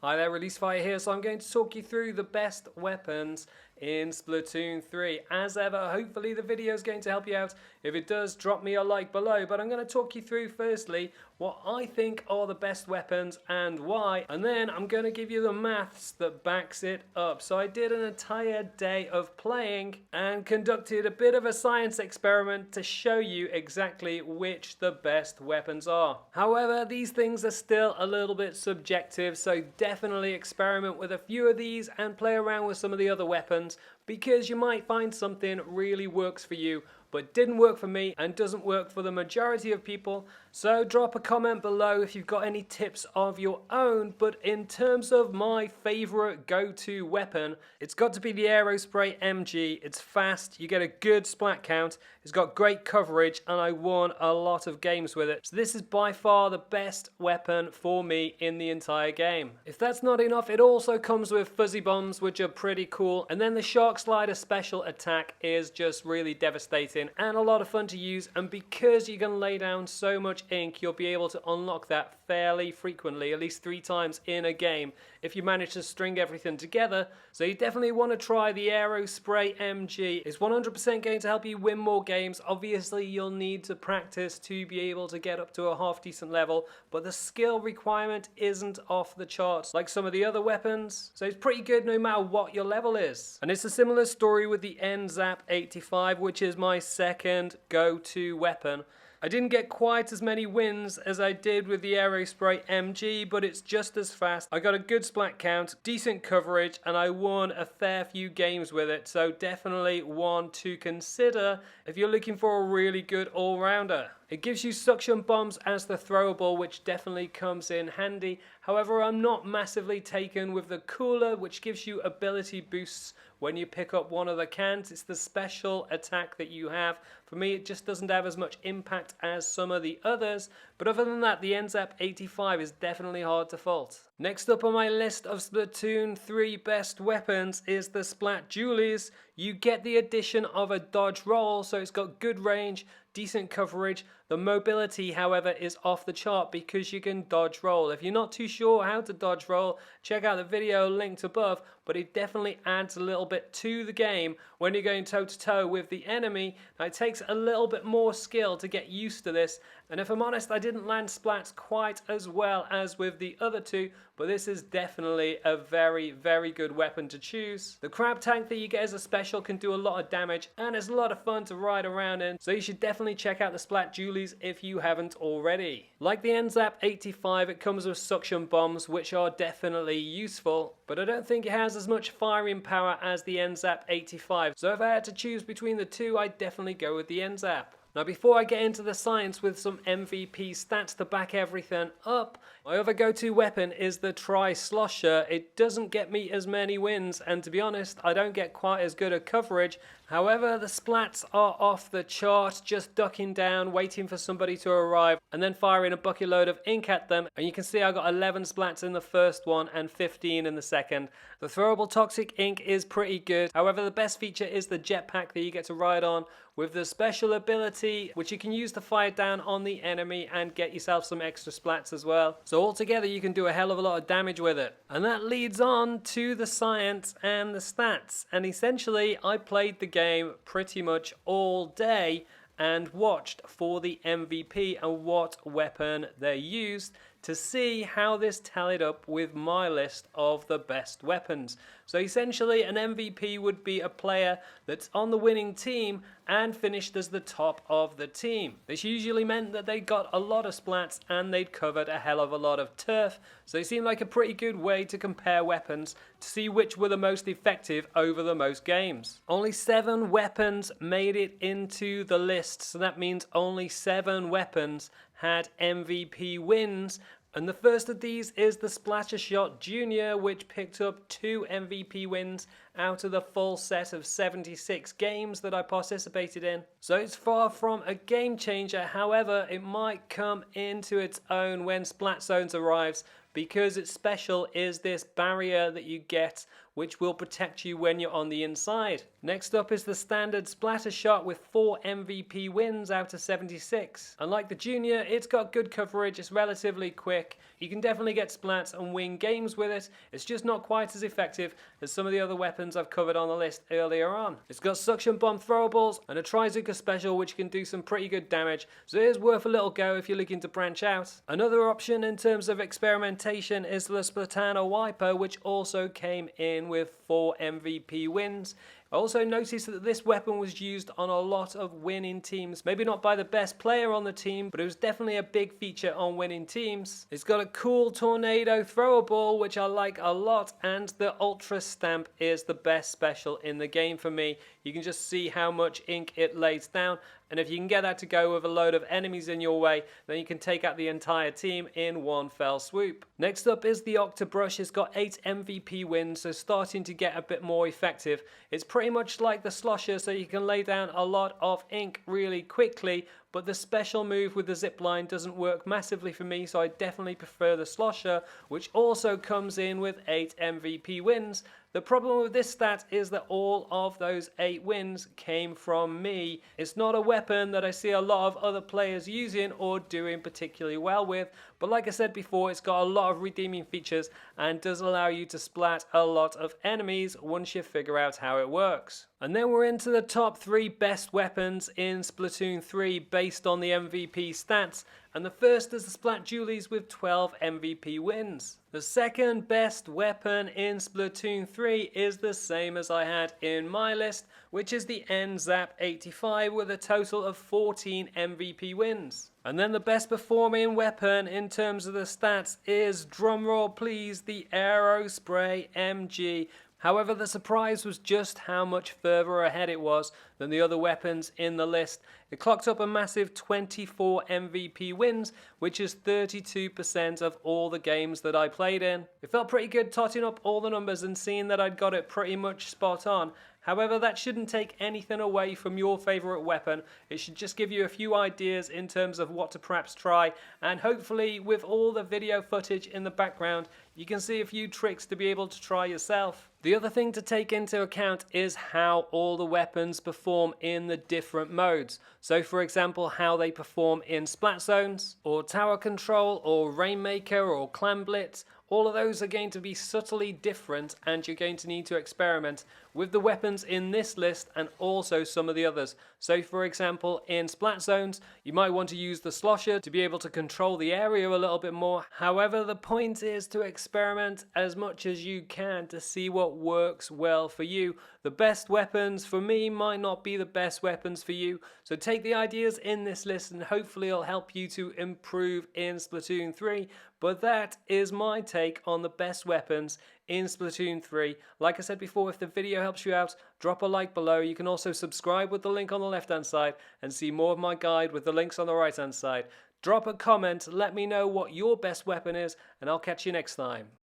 Hi there, Release Fire here, so I'm going to talk you through the best weapons in Splatoon 3. As ever, hopefully the video is going to help you out. If it does, drop me a like below, but I'm going to talk you through firstly what I think are the best weapons and why, and then I'm going to give you the maths that backs it up. So I did an entire day of playing and conducted a bit of a science experiment to show you exactly which the best weapons are. However, these things are still a little bit subjective, so definitely experiment with a few of these and play around with some of the other weapons, because you might find something really works for you but didn't work for me and doesn't work for the majority of people. So drop a comment below if you've got any tips of your own. But in terms of my favorite go-to weapon, it's got to be the Aerospray MG. It's fast, you get a good splat count, it's got great coverage, and I won a lot of games with it. So this is by far the best weapon for me in the entire game. If that's not enough, it also comes with fuzzy bombs, which are pretty cool, and then the Shark Slider special attack is just really devastating and a lot of fun to use, and because you can lay down so much ink, you'll be able to unlock that fairly frequently, at least 3 times in a game, if you manage to string everything together. So you definitely want to try the Aerospray MG. It's 100% going to help you win more games. Obviously you'll need to practice to be able to get up to a half decent level, but the skill requirement isn't off the charts like some of the other weapons, so it's pretty good no matter what your level is. And it's a similar story with the Nzap 85, which is my second go-to weapon. I didn't get quite as many wins as I did with the Aerospray MG, but it's just as fast. I got a good splat count, decent coverage, and I won a fair few games with it, so definitely one to consider if you're looking for a really good all-rounder. It gives you suction bombs as the throwable, which definitely comes in handy. However, I'm not massively taken with the cooler, which gives you ability boosts when you pick up one of the cans. It's the special attack that you have. For me, it just doesn't have as much impact as some of the others, but other than that, the Nzap 85 is definitely hard to fault. Next up on my list of Splatoon 3 best weapons is the Splat Dualies. You get the addition of a dodge roll, so it's got good range, decent coverage. The mobility, however, is off the chart because you can dodge roll. If you're not too sure how to dodge roll, check out the video linked above, but it definitely adds a little bit to the game when you're going toe to toe with the enemy. Now, it takes a little bit more skill to get used to this, and if I'm honest, I didn't land splats quite as well as with the other two, but this is definitely a very, very good weapon to choose. The crab tank that you get as a special can do a lot of damage, and it's a lot of fun to ride around in, so you should definitely check out the Splat Dualies if you haven't already. Like the Nzap 85, it comes with suction bombs, which are definitely useful, but I don't think it has as much firing power as the Nzap 85, so if I had to choose between the two, I'd definitely go with the Nzap. Now, before I get into the science with some MVP stats to back everything up, my other go-to weapon is the Slusher. It doesn't get me as many wins, and to be honest, I don't get quite as good a coverage. However, the splats are off the chart, just ducking down, waiting for somebody to arrive, and then firing a bucket load of ink at them. And you can see I got 11 splats in the first one and 15 in the second. The throwable toxic ink is pretty good. However, the best feature is the jetpack that you get to ride on with the special ability, which you can use to fire down on the enemy and get yourself some extra splats as well. So altogether, you can do a hell of a lot of damage with it. And that leads on to the science and the stats. And essentially, I played the game pretty much all day and watched for the MVP and what weapon they used to see how this tallied up with my list of the best weapons. So essentially, an MVP would be a player that's on the winning team and finished as the top of the team. This usually meant that they got a lot of splats and they'd covered a hell of a lot of turf, so it seemed like a pretty good way to compare weapons to see which were the most effective over the most games. Only 7 weapons made it into the list, so that means only 7 weapons had MVP wins, and the first of these is the Splat Shot Junior, which picked up 2 MVP wins out of the full set of 76 games that I participated in. So it's far from a game changer. However, it might come into its own when Splat Zones arrives, because its special is this barrier that you get which will protect you when you're on the inside. Next up is the standard Splatter Shot with 4 MVP wins out of 76. Unlike the Junior, it's got good coverage, it's relatively quick. You can definitely get splats and win games with it. It's just not quite as effective as some of the other weapons I've covered on the list earlier on. It's got suction bomb throwables and a Trizuka special which can do some pretty good damage, so it is worth a little go if you're looking to branch out. Another option in terms of experimentation is the Splatana Wiper, which also came in with 4 MVP wins. I also noticed that this weapon was used on a lot of winning teams. Maybe not by the best player on the team, but it was definitely a big feature on winning teams. It's got a cool tornado throwable, which I like a lot, and the Ultra Stamp is the best special in the game for me. You can just see how much ink it lays down, and if you can get that to go with a load of enemies in your way, then you can take out the entire team in one fell swoop. Next up is the Octobrush. It's got 8 MVP wins, so starting to get a bit more effective. It's pretty much like the Slusher, so you can lay down a lot of ink really quickly, but the special move with the zipline doesn't work massively for me, so I definitely prefer the Slusher, which also comes in with 8 MVP wins. The problem with this stat is that all of those 8 wins came from me. It's not a weapon that I see a lot of other players using or doing particularly well with, but like I said before, it's got a lot of redeeming features and does allow you to splat a lot of enemies once you figure out how it works. And then we're into the top 3 best weapons in Splatoon 3 based on the MVP stats. And the first is the Splat Julies with 12 MVP wins. The second best weapon in Splatoon 3 is the same as I had in my list, which is the Nzap 85 with a total of 14 MVP wins. And then the best performing weapon in terms of the stats is, drumroll please, the Aerospray MG. However, the surprise was just how much further ahead it was than the other weapons in the list. It clocked up a massive 24 MVP wins, which is 32% of all the games that I played in. It felt pretty good totting up all the numbers and seeing that I'd got it pretty much spot on. However, that shouldn't take anything away from your favourite weapon. It should just give you a few ideas in terms of what to perhaps try, and hopefully with all the video footage in the background, you can see a few tricks to be able to try yourself. The other thing to take into account is how all the weapons perform in the different modes. So for example, how they perform in Splat Zones, or Tower Control, or Rainmaker, or Clan Blitz. All of those are going to be subtly different, and you're going to need to experiment with the weapons in this list and also some of the others. So for example, in Splat Zones, you might want to use the Slusher to be able to control the area a little bit more. However, the point is to experiment as much as you can to see what works well for you. The best weapons for me might not be the best weapons for you, so take the ideas in this list and hopefully it'll help you to improve in Splatoon 3. But that is my take on the best weapons in Splatoon 3. Like I said before, if the video helps you out, drop a like below. You can also subscribe with the link on the left hand side and see more of my guide with the links on the right hand side. Drop a comment, let me know what your best weapon is, and I'll catch you next time.